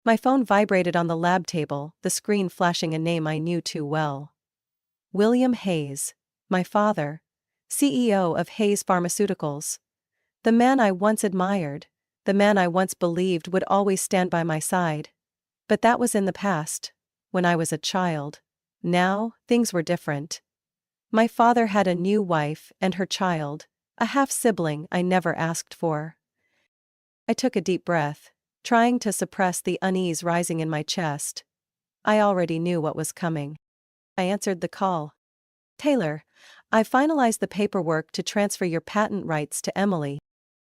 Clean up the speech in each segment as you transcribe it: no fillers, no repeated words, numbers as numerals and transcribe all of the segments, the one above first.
My phone vibrated on the lab table, the screen flashing a name I knew too well. William Hayes. My father. CEO of Hayes Pharmaceuticals. The man I once admired. The man I once believed would always stand by my side. But that was in the past, when I was a child. Now, things were different. My father had a new wife and her child, a half-sibling I never asked for. I took a deep breath, trying to suppress the unease rising in my chest. I already knew what was coming. I answered the call. Taylor, I finalized the paperwork to transfer your patent rights to Emily.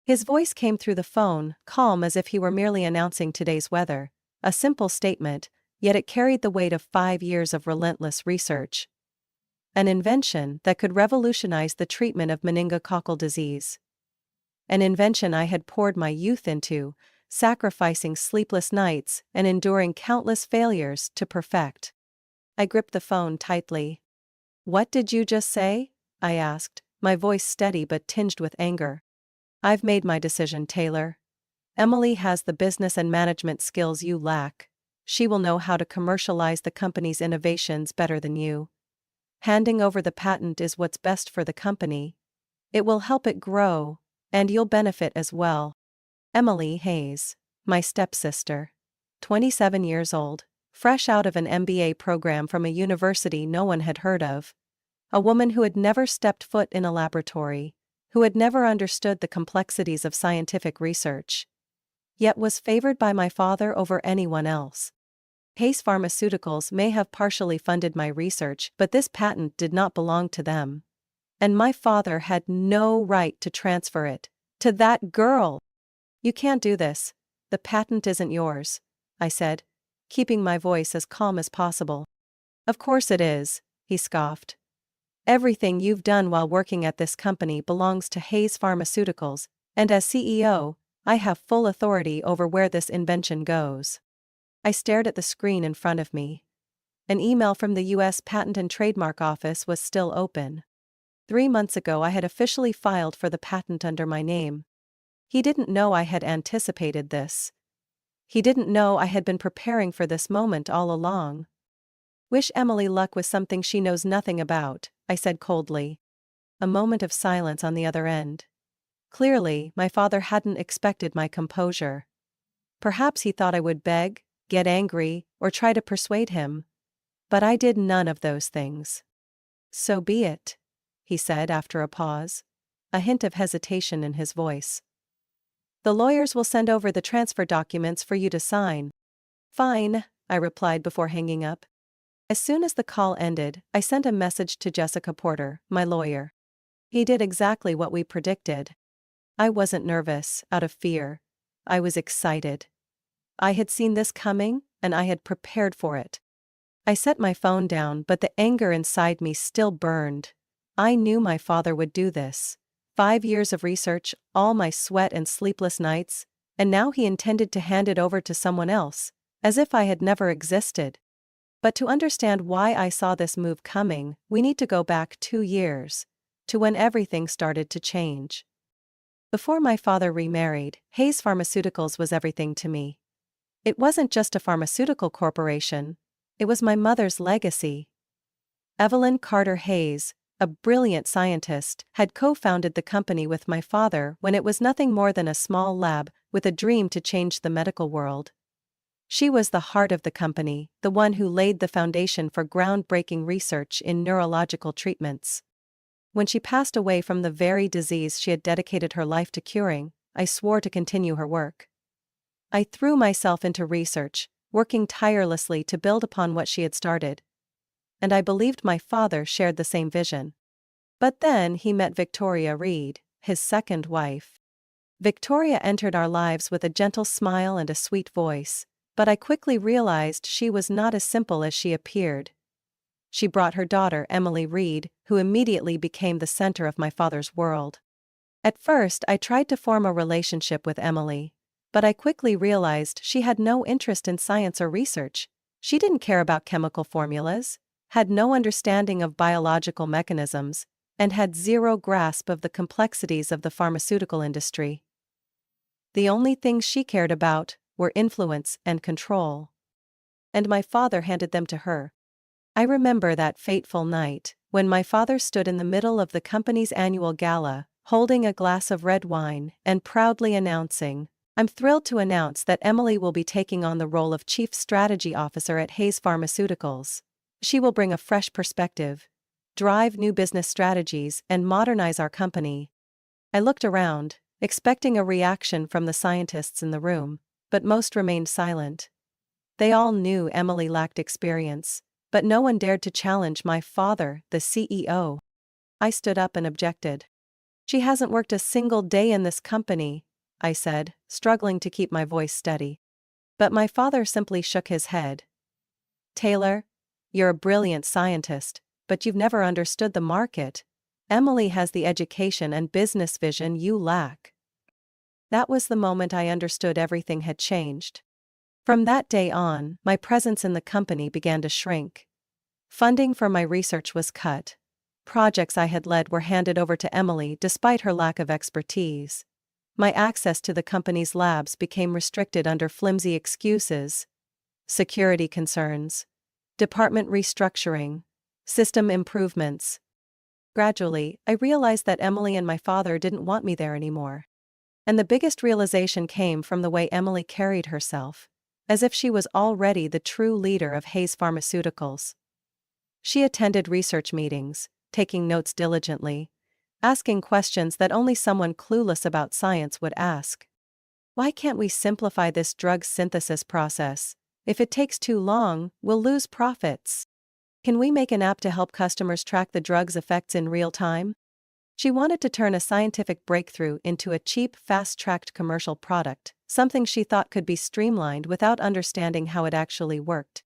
His voice came through the phone, calm as if he were merely announcing today's weather. A simple statement, yet it carried the weight of 5 years of relentless research. An invention that could revolutionize the treatment of meningococcal disease. An invention I had poured my youth into, sacrificing sleepless nights and enduring countless failures to perfect. I gripped the phone tightly. What did you just say? I asked, my voice steady but tinged with anger. I've made my decision, Taylor. Emily has the business and management skills you lack. She will know how to commercialize the company's innovations better than you. Handing over the patent is what's best for the company. It will help it grow, and you'll benefit as well. Emily Hayes, my stepsister. 27 years old, fresh out of an MBA program from a university no one had heard of. A woman who had never stepped foot in a laboratory, who had never understood the complexities of scientific research, yet was favored by my father over anyone else. Hayes Pharmaceuticals may have partially funded my research, but this patent did not belong to them. And my father had no right to transfer it to that girl. You can't do this. The patent isn't yours, I said, keeping my voice as calm as possible. Of course it is, he scoffed. Everything you've done while working at this company belongs to Hayes Pharmaceuticals, and as CEO, I have full authority over where this invention goes. I stared at the screen in front of me. An email from the U.S. Patent and Trademark Office was still open. 3 months ago I had officially filed for the patent under my name. He didn't know I had anticipated this. He didn't know I had been preparing for this moment all along. Wish Emily luck with something she knows nothing about, I said coldly. A moment of silence on the other end. Clearly, my father hadn't expected my composure. Perhaps he thought I would beg, get angry, or try to persuade him. But I did none of those things. So be it, he said after a pause, a hint of hesitation in his voice. The lawyers will send over the transfer documents for you to sign. Fine, I replied before hanging up. As soon as the call ended, I sent a message to Jessica Porter, my lawyer. He did exactly what we predicted. I wasn't nervous, out of fear. I was excited. I had seen this coming, and I had prepared for it. I set my phone down, but the anger inside me still burned. I knew my father would do this. 5 years of research, all my sweat and sleepless nights, and now he intended to hand it over to someone else, as if I had never existed. But to understand why I saw this move coming, we need to go back 2 years, to when everything started to change. Before my father remarried, Hayes Pharmaceuticals was everything to me. It wasn't just a pharmaceutical corporation, it was my mother's legacy. Evelyn Carter Hayes, a brilliant scientist, had co-founded the company with my father when it was nothing more than a small lab with a dream to change the medical world. She was the heart of the company, the one who laid the foundation for groundbreaking research in neurological treatments. When she passed away from the very disease she had dedicated her life to curing, I swore to continue her work. I threw myself into research, working tirelessly to build upon what she had started. And I believed my father shared the same vision. But then he met Victoria Reed, his second wife. Victoria entered our lives with a gentle smile and a sweet voice, but I quickly realized she was not as simple as she appeared. She brought her daughter Emily Reed, who immediately became the center of my father's world. At first I tried to form a relationship with Emily, but I quickly realized she had no interest in science or research. She didn't care about chemical formulas, had no understanding of biological mechanisms, and had zero grasp of the complexities of the pharmaceutical industry. The only thing she cared about were influence and control. And my father handed them to her. I remember that fateful night, when my father stood in the middle of the company's annual gala, holding a glass of red wine and proudly announcing, "I'm thrilled to announce that Emily will be taking on the role of Chief Strategy Officer at Hayes Pharmaceuticals. She will bring a fresh perspective, drive new business strategies, and modernize our company." I looked around, expecting a reaction from the scientists in the room, but most remained silent. They all knew Emily lacked experience, but no one dared to challenge my father, the CEO. I stood up and objected. "She hasn't worked a single day in this company," I said, struggling to keep my voice steady. But my father simply shook his head. "Taylor, you're a brilliant scientist, but you've never understood the market. Emily has the education and business vision you lack." That was the moment I understood everything had changed. From that day on, my presence in the company began to shrink. Funding for my research was cut. Projects I had led were handed over to Emily despite her lack of expertise. My access to the company's labs became restricted under flimsy excuses: security concerns, department restructuring, system improvements. Gradually, I realized that Emily and my father didn't want me there anymore. And the biggest realization came from the way Emily carried herself, as if she was already the true leader of Hayes Pharmaceuticals. She attended research meetings, taking notes diligently, asking questions that only someone clueless about science would ask. "Why can't we simplify this drug synthesis process? If it takes too long, we'll lose profits. Can we make an app to help customers track the drug's effects in real time?" She wanted to turn a scientific breakthrough into a cheap, fast-tracked commercial product, something she thought could be streamlined without understanding how it actually worked.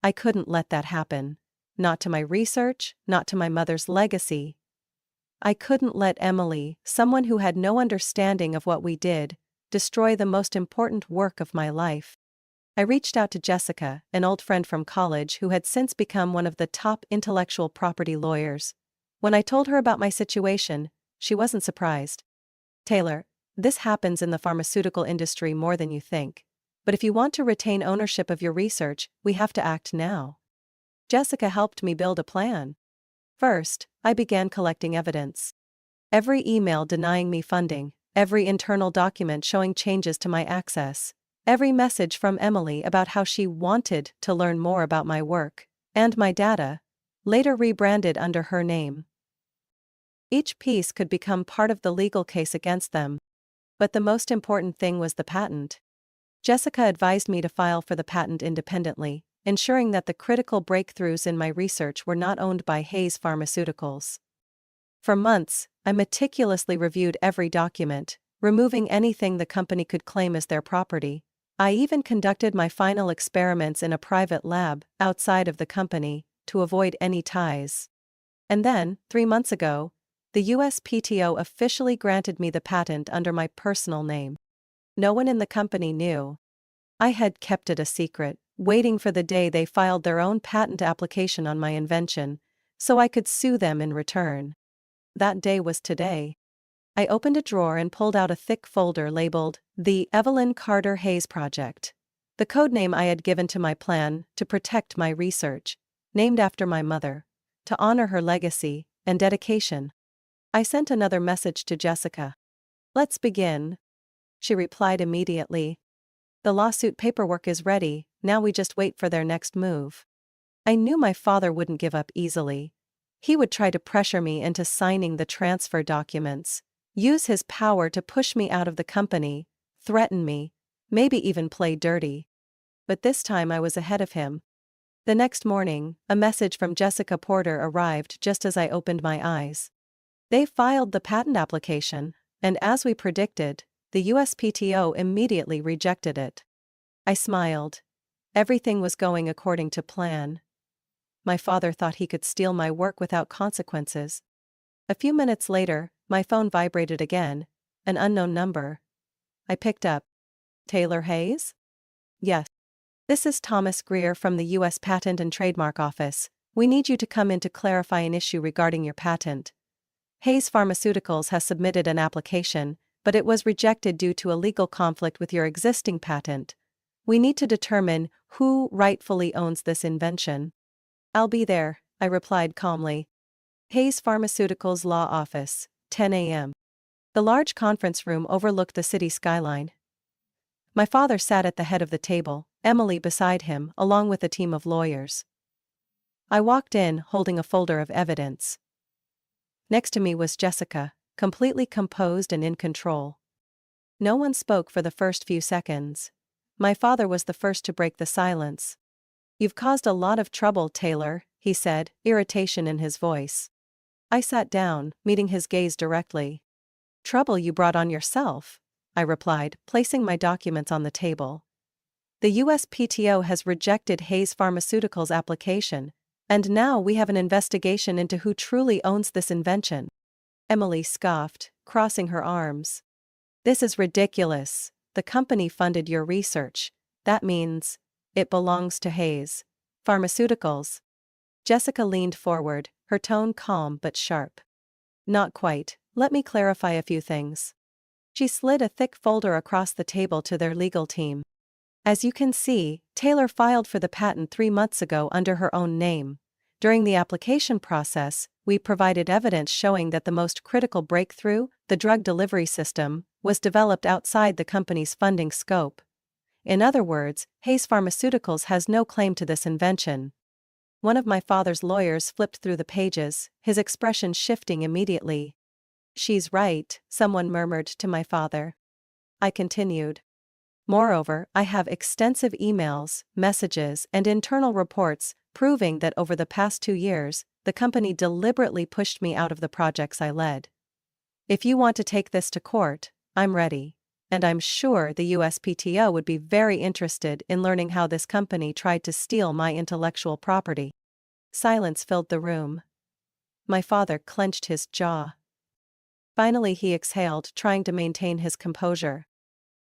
I couldn't let that happen. Not to my research, not to my mother's legacy. I couldn't let Emily, someone who had no understanding of what we did, destroy the most important work of my life. I reached out to Jessica, an old friend from college who had since become one of the top intellectual property lawyers. When I told her about my situation, she wasn't surprised. "Taylor, this happens in the pharmaceutical industry more than you think. But if you want to retain ownership of your research, we have to act now." Jessica helped me build a plan. First, I began collecting evidence. Every email denying me funding, every internal document showing changes to my access, every message from Emily about how she wanted to learn more about my work, and my data, later rebranded under her name. Each piece could become part of the legal case against them. But the most important thing was the patent. Jessica advised me to file for the patent independently, ensuring that the critical breakthroughs in my research were not owned by Hayes Pharmaceuticals. For months, I meticulously reviewed every document, removing anything the company could claim as their property. I even conducted my final experiments in a private lab, outside of the company, to avoid any ties. And then, 3 months ago, the USPTO officially granted me the patent under my personal name. No one in the company knew. I had kept it a secret, waiting for the day they filed their own patent application on my invention, so I could sue them in return. That day was today. I opened a drawer and pulled out a thick folder labeled, "The Evelyn Carter Hayes Project," the codename I had given to my plan to protect my research, named after my mother, to honor her legacy and dedication. I sent another message to Jessica. "Let's begin." She replied immediately. "The lawsuit paperwork is ready, now we just wait for their next move." I knew my father wouldn't give up easily. He would try to pressure me into signing the transfer documents, use his power to push me out of the company, threaten me, maybe even play dirty. But this time I was ahead of him. The next morning, a message from Jessica Porter arrived just as I opened my eyes. They filed the patent application, and as we predicted, the USPTO immediately rejected it. I smiled. Everything was going according to plan. My father thought he could steal my work without consequences. A few minutes later, my phone vibrated again, an unknown number. I picked up. "Taylor Hayes?" "Yes. This is Thomas Greer from the U.S. Patent and Trademark Office. We need you to come in to clarify an issue regarding your patent. Hayes Pharmaceuticals has submitted an application, but it was rejected due to a legal conflict with your existing patent, We need to determine who rightfully owns this invention. I'll be there, I replied calmly. Hayes Pharmaceuticals Law Office, 10 a.m. The large conference room overlooked the city skyline. My father sat at the head of the table, Emily beside him, along with a team of lawyers. I walked in, holding a folder of evidence. Next to me was Jessica, completely composed and in control. No one spoke for the first few seconds. My father was the first to break the silence. "You've caused a lot of trouble, Taylor," he said, irritation in his voice. I sat down, meeting his gaze directly. "Trouble you brought on yourself," I replied, placing my documents on the table. "The USPTO has rejected Hayes Pharmaceuticals' application, and now we have an investigation into who truly owns this invention." Emily scoffed, crossing her arms. "This is ridiculous. The company funded your research. That means it belongs to Hayes Pharmaceuticals." Jessica leaned forward, her tone calm but sharp. "Not quite. Let me clarify a few things." She slid a thick folder across the table to their legal team. "As you can see, Taylor filed for the patent 3 months ago under her own name. During the application process, we provided evidence showing that the most critical breakthrough, the drug delivery system, was developed outside the company's funding scope. In other words, Hayes Pharmaceuticals has no claim to this invention." One of my father's lawyers flipped through the pages, his expression shifting immediately. "She's right," someone murmured to my father. I continued. "Moreover, I have extensive emails, messages, and internal reports proving that over the past 2 years, the company deliberately pushed me out of the projects I led. If you want to take this to court, I'm ready. And I'm sure the USPTO would be very interested in learning how this company tried to steal my intellectual property." Silence filled the room. My father clenched his jaw. Finally he exhaled, trying to maintain his composure.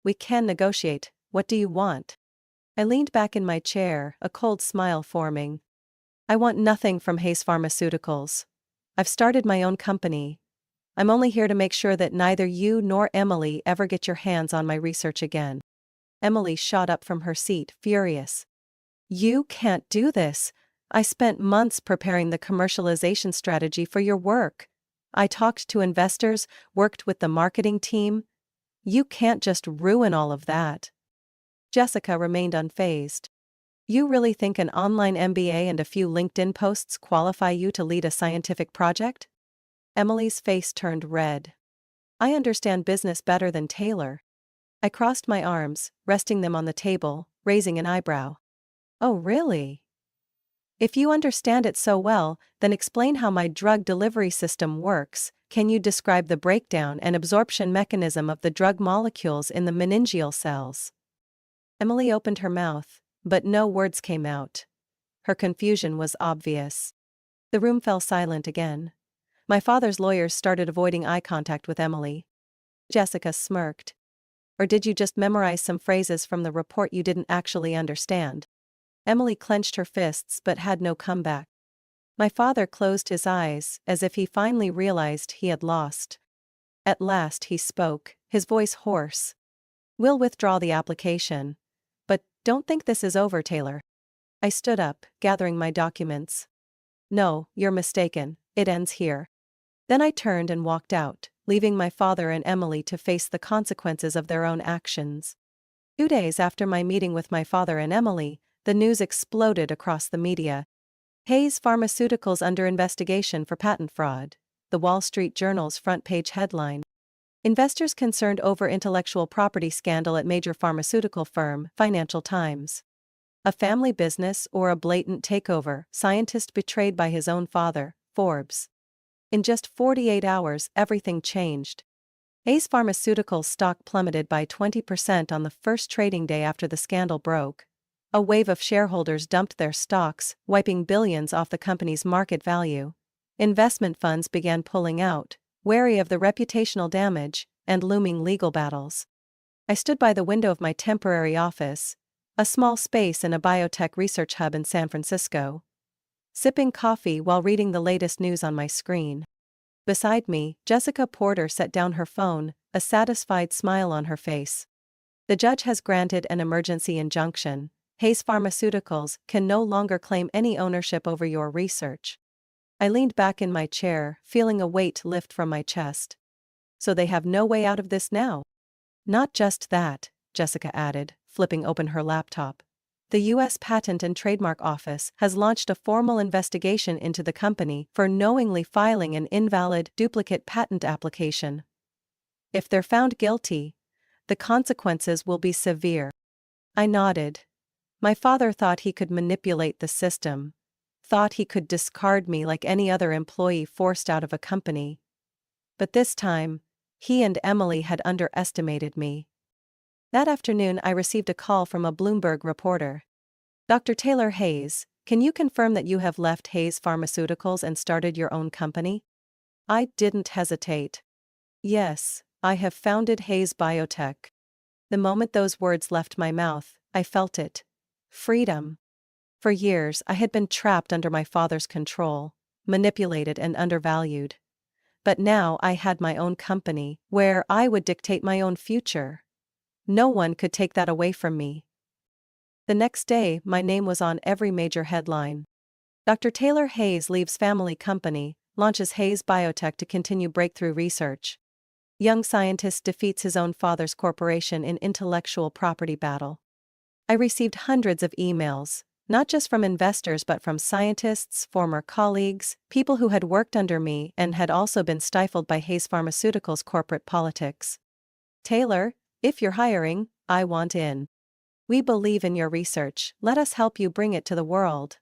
"We can negotiate. What do you want?" I leaned back in my chair, a cold smile forming. "I want nothing from Hayes Pharmaceuticals. I've started my own company. I'm only here to make sure that neither you nor Emily ever get your hands on my research again." Emily shot up from her seat, furious. "You can't do this. I spent months preparing the commercialization strategy for your work. I talked to investors, worked with the marketing team. You can't just ruin all of that." Jessica remained unfazed. "You really think an online MBA and a few LinkedIn posts qualify you to lead a scientific project?" Emily's face turned red. "I understand business better than Taylor." I crossed my arms, resting them on the table, raising an eyebrow. "Oh really? If you understand it so well, then explain how my drug delivery system works. Can you describe the breakdown and absorption mechanism of the drug molecules in the meningeal cells?" Emily opened her mouth, but no words came out. Her confusion was obvious. The room fell silent again. My father's lawyers started avoiding eye contact with Emily. Jessica smirked. "Or did you just memorize some phrases from the report you didn't actually understand?" Emily clenched her fists but had no comeback. My father closed his eyes, as if he finally realized he had lost. At last he spoke, his voice hoarse. "We'll withdraw the application. But don't think this is over, Taylor." I stood up, gathering my documents. "No, you're mistaken. It ends here." Then I turned and walked out, leaving my father and Emily to face the consequences of their own actions. 2 days after my meeting with my father and Emily, the news exploded across the media. "Hayes Pharmaceuticals under investigation for patent fraud." The Wall Street Journal's front-page headline. "Investors concerned over intellectual property scandal at major pharmaceutical firm." Financial Times. "A family business or a blatant takeover? Scientist betrayed by his own father." Forbes. In just 48 hours, everything changed. Hayes Pharmaceuticals stock plummeted by 20% on the first trading day after the scandal broke. A wave of shareholders dumped their stocks, wiping billions off the company's market value. Investment funds began pulling out, wary of the reputational damage and looming legal battles. I stood by the window of my temporary office, a small space in a biotech research hub in San Francisco, sipping coffee while reading the latest news on my screen. Beside me, Jessica Porter set down her phone, a satisfied smile on her face. The judge has granted an emergency injunction. Hayes Pharmaceuticals can no longer claim any ownership over your research. I leaned back in my chair, feeling a weight lift from my chest. So they have no way out of this now? Not just that, Jessica added, flipping open her laptop. The U.S. Patent and Trademark Office has launched a formal investigation into the company for knowingly filing an invalid duplicate patent application. If they're found guilty, the consequences will be severe. I nodded. My father thought he could manipulate the system, thought he could discard me like any other employee forced out of a company. But this time, he and Emily had underestimated me. That afternoon I received a call from a Bloomberg reporter. Dr. Taylor Hayes, can you confirm that you have left Hayes Pharmaceuticals and started your own company? I didn't hesitate. Yes, I have founded Hayes Biotech. The moment those words left my mouth, I felt it. Freedom. For years I had been trapped under my father's control, manipulated and undervalued. But now I had my own company, where I would dictate my own future. No one could take that away from me. The next day, my name was on every major headline. Dr. Taylor Hayes leaves family company, launches Hayes Biotech to continue breakthrough research. Young scientist defeats his own father's corporation in intellectual property battle. I received hundreds of emails, not just from investors but from scientists, former colleagues, people who had worked under me and had also been stifled by Hayes Pharmaceuticals' corporate politics. Taylor, if you're hiring, I want in. We believe in your research, let us help you bring it to the world.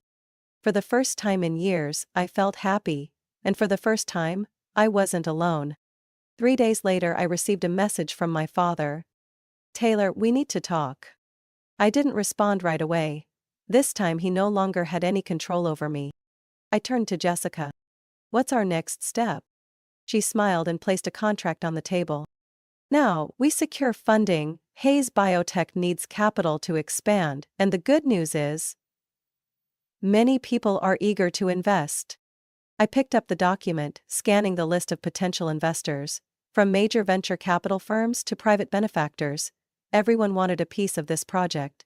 For the first time in years, I felt happy, and for the first time, I wasn't alone. 3 days later I received a message from my father. Taylor, we need to talk. I didn't respond right away. This time he no longer had any control over me. I turned to Jessica. What's our next step? She smiled and placed a contract on the table. Now, we secure funding, Hayes Biotech needs capital to expand, and the good news is, many people are eager to invest. I picked up the document, scanning the list of potential investors. From major venture capital firms to private benefactors, everyone wanted a piece of this project.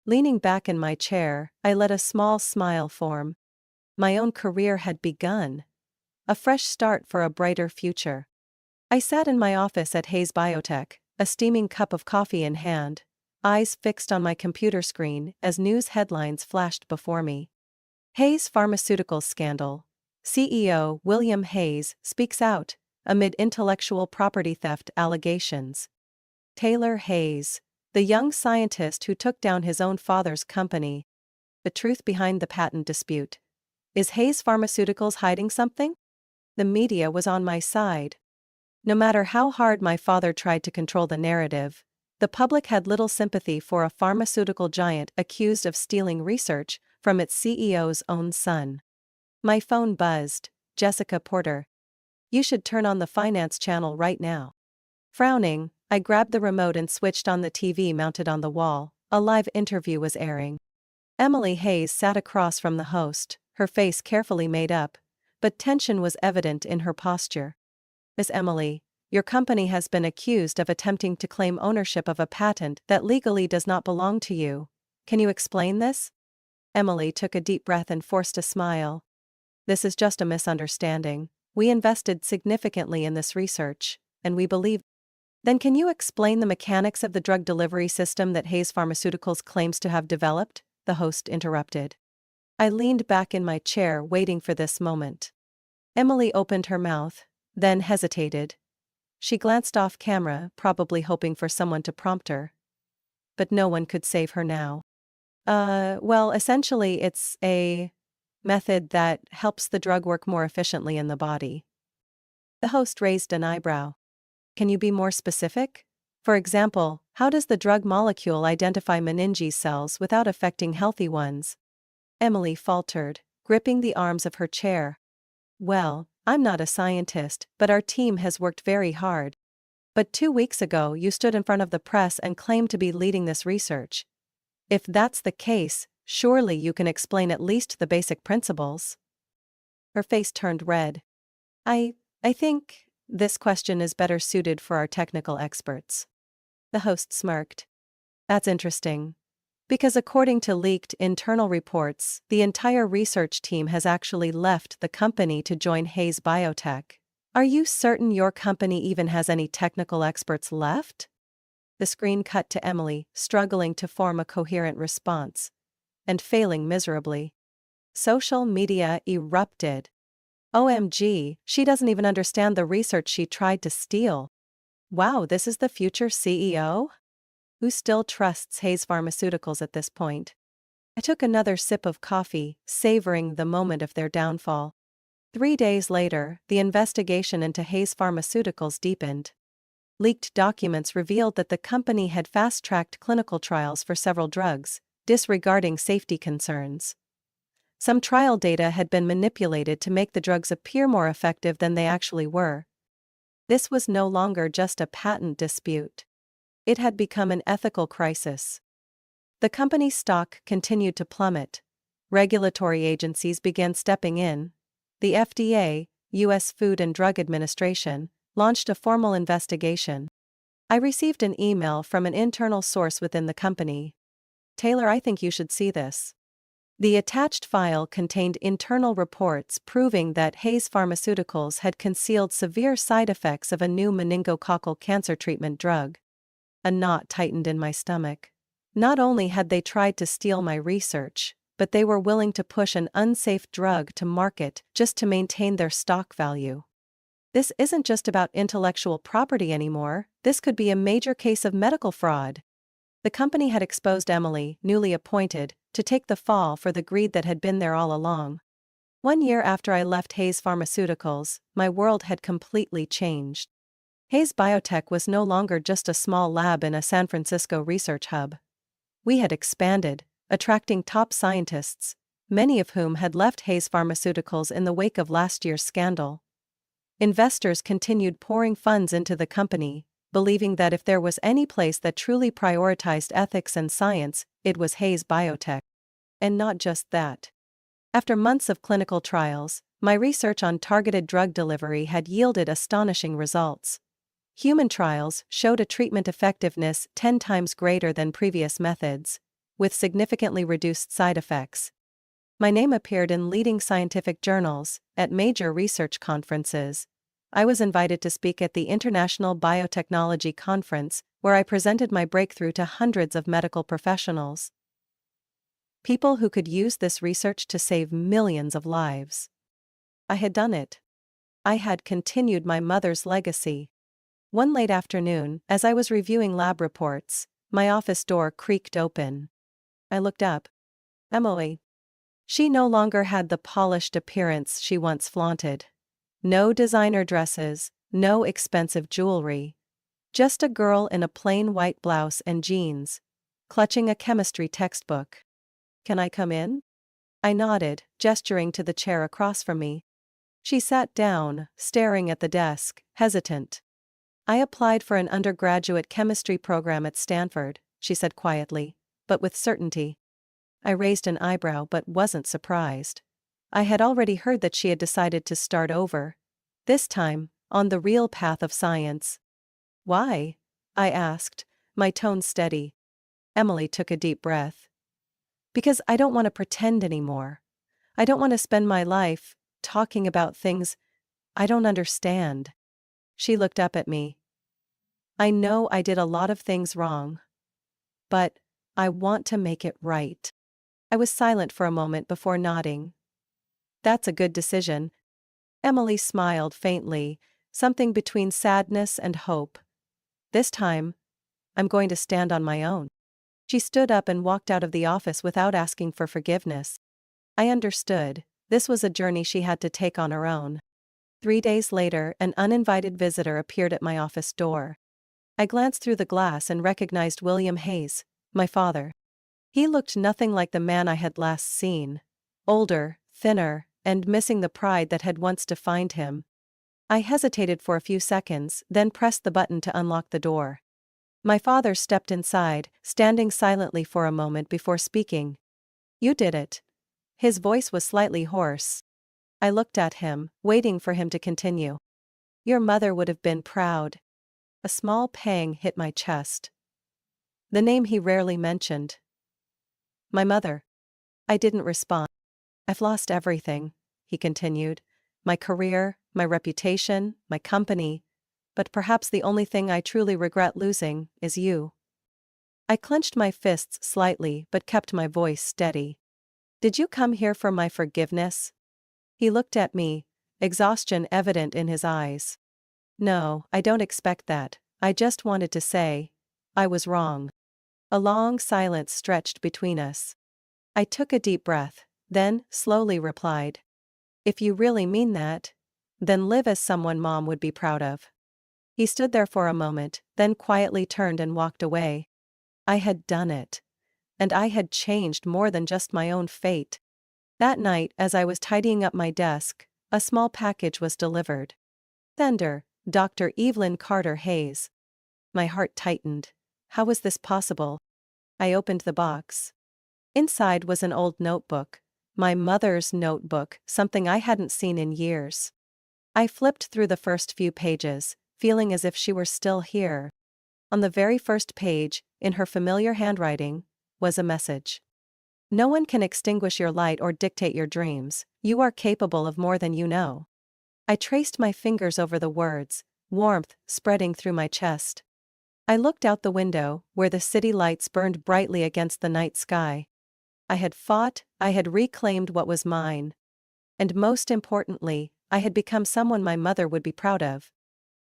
Leaning back in my chair, I let a small smile form. My own career had begun. A fresh start for a brighter future. I sat in my office at Hayes Biotech, a steaming cup of coffee in hand, eyes fixed on my computer screen as news headlines flashed before me. Hayes Pharmaceuticals scandal. CEO William Hayes speaks out amid intellectual property theft allegations. Taylor Hayes, the young scientist who took down his own father's company. The truth behind the patent dispute. Is Hayes Pharmaceuticals hiding something? The media was on my side. No matter how hard my father tried to control the narrative, the public had little sympathy for a pharmaceutical giant accused of stealing research from its CEO's own son. My phone buzzed. Jessica Porter. You should turn on the finance channel right now. Frowning, I grabbed the remote and switched on the TV mounted on the wall. A live interview was airing. Emily Hayes sat across from the host, her face carefully made up, but tension was evident in her posture. Miss Emily, your company has been accused of attempting to claim ownership of a patent that legally does not belong to you. Can you explain this? Emily took a deep breath and forced a smile. This is just a misunderstanding. We invested significantly in this research, and we believe. Then can you explain the mechanics of the drug delivery system that Hayes Pharmaceuticals claims to have developed? The host interrupted. I leaned back in my chair waiting for this moment. Emily opened her mouth, then hesitated. She glanced off camera, probably hoping for someone to prompt her. But no one could save her now. Well, essentially it's a method that helps the drug work more efficiently in the body. The host raised an eyebrow. Can you be more specific? For example, how does the drug molecule identify Meninges cells without affecting healthy ones? Emily faltered, gripping the arms of her chair. Well, I'm not a scientist, but our team has worked very hard. But 2 weeks ago you stood in front of the press and claimed to be leading this research. If that's the case, surely you can explain at least the basic principles. Her face turned red. I think this question is better suited for our technical experts. The host smirked. That's interesting. Because according to leaked internal reports, the entire research team has actually left the company to join Hayes Biotech. Are you certain your company even has any technical experts left? The screen cut to Emily, struggling to form a coherent response. And failing miserably. Social media erupted. OMG, she doesn't even understand the research she tried to steal. Wow, this is the future CEO? Who still trusts Hayes Pharmaceuticals at this point? I took another sip of coffee, savoring the moment of their downfall. 3 days later, the investigation into Hayes Pharmaceuticals deepened. Leaked documents revealed that the company had fast-tracked clinical trials for several drugs, disregarding safety concerns. Some trial data had been manipulated to make the drugs appear more effective than they actually were. This was no longer just a patent dispute. It had become an ethical crisis. The company's stock continued to plummet. Regulatory agencies began stepping in. The FDA, U.S. Food and Drug Administration, launched a formal investigation. I received an email from an internal source within the company. Taylor, I think you should see this. The attached file contained internal reports proving that Hayes Pharmaceuticals had concealed severe side effects of a new meningococcal cancer treatment drug. A knot tightened in my stomach. Not only had they tried to steal my research, but they were willing to push an unsafe drug to market just to maintain their stock value. This isn't just about intellectual property anymore, this could be a major case of medical fraud. The company had exposed Emily, newly appointed, to take the fall for the greed that had been there all along. 1 year after I left Hayes Pharmaceuticals, my world had completely changed. Hayes Biotech was no longer just a small lab in a San Francisco research hub. We had expanded, attracting top scientists, many of whom had left Hayes Pharmaceuticals in the wake of last year's scandal. Investors continued pouring funds into the company, believing that if there was any place that truly prioritized ethics and science, it was Hayes Biotech. And not just that. After months of clinical trials, my research on targeted drug delivery had yielded astonishing results. Human trials showed a treatment effectiveness 10 times greater than previous methods, with significantly reduced side effects. My name appeared in leading scientific journals, at major research conferences. I was invited to speak at the International Biotechnology Conference, where I presented my breakthrough to hundreds of medical professionals. People who could use this research to save millions of lives. I had done it. I had continued my mother's legacy. One late afternoon, as I was reviewing lab reports, my office door creaked open. I looked up. Emily. She no longer had the polished appearance she once flaunted. No designer dresses, no expensive jewelry. Just a girl in a plain white blouse and jeans, clutching a chemistry textbook. Can I come in? I nodded, gesturing to the chair across from me. She sat down, staring at the desk, hesitant. I applied for an undergraduate chemistry program at Stanford, she said quietly, but with certainty. I raised an eyebrow but wasn't surprised. I had already heard that she had decided to start over. This time, on the real path of science. Why? I asked, my tone steady. Emily took a deep breath. Because I don't want to pretend anymore. I don't want to spend my life talking about things I don't understand. She looked up at me. I know I did a lot of things wrong. But I want to make it right. I was silent for a moment before nodding. That's a good decision. Emily smiled faintly, something between sadness and hope. This time, I'm going to stand on my own. She stood up and walked out of the office without asking for forgiveness. I understood. This was a journey she had to take on her own. 3 days later, an uninvited visitor appeared at my office door. I glanced through the glass and recognized William Hayes, my father. He looked nothing like the man I had last seen. Older, thinner, and missing the pride that had once defined him. I hesitated for a few seconds, then pressed the button to unlock the door. My father stepped inside, standing silently for a moment before speaking. You did it. His voice was slightly hoarse. I looked at him, waiting for him to continue. Your mother would have been proud. A small pang hit my chest. the name he rarely mentioned. My mother. I didn't respond. I've lost everything, he continued. My career, my reputation, my company. But perhaps the only thing I truly regret losing is you. I clenched my fists slightly but kept my voice steady. Did you come here for my forgiveness? He looked at me, exhaustion evident in his eyes. No, I don't expect that. I just wanted to say, I was wrong. A long silence stretched between us. I took a deep breath, then slowly replied. If you really mean that, then live as someone Mom would be proud of. He stood there for a moment, then quietly turned and walked away. I had done it. And I had changed more than just my own fate. That night, as I was tidying up my desk, a small package was delivered. Sender, Dr. Evelyn Carter Hayes. My heart tightened. How was this possible? I opened the box. Inside was an old notebook. My mother's notebook, something I hadn't seen in years. I flipped through the first few pages, feeling as if she were still here. On the very first page, in her familiar handwriting, was a message. No one can extinguish your light or dictate your dreams. You are capable of more than you know. I traced my fingers over the words, warmth spreading through my chest. I looked out the window, where the city lights burned brightly against the night sky. I had fought, I had reclaimed what was mine. And most importantly, I had become someone my mother would be proud of.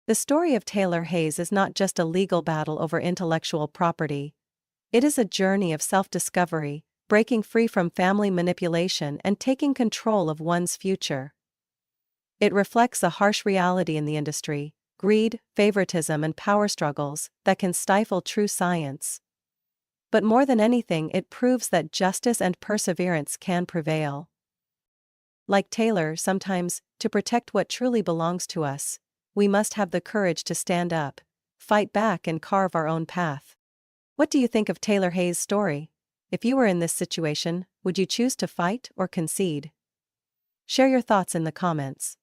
The story of Taylor Hayes is not just a legal battle over intellectual property. It is a journey of self-discovery, breaking free from family manipulation and taking control of one's future. It reflects a harsh reality in the industry: greed, favoritism, and power struggles that can stifle true science. But more than anything, it proves that justice and perseverance can prevail. Like Taylor, sometimes, to protect what truly belongs to us, we must have the courage to stand up, fight back, and carve our own path. What do you think of Taylor Hayes' story? If you were in this situation, would you choose to fight or concede? Share your thoughts in the comments.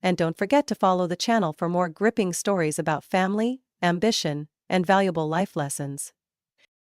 And don't forget to follow the channel for more gripping stories about family, ambition, and valuable life lessons.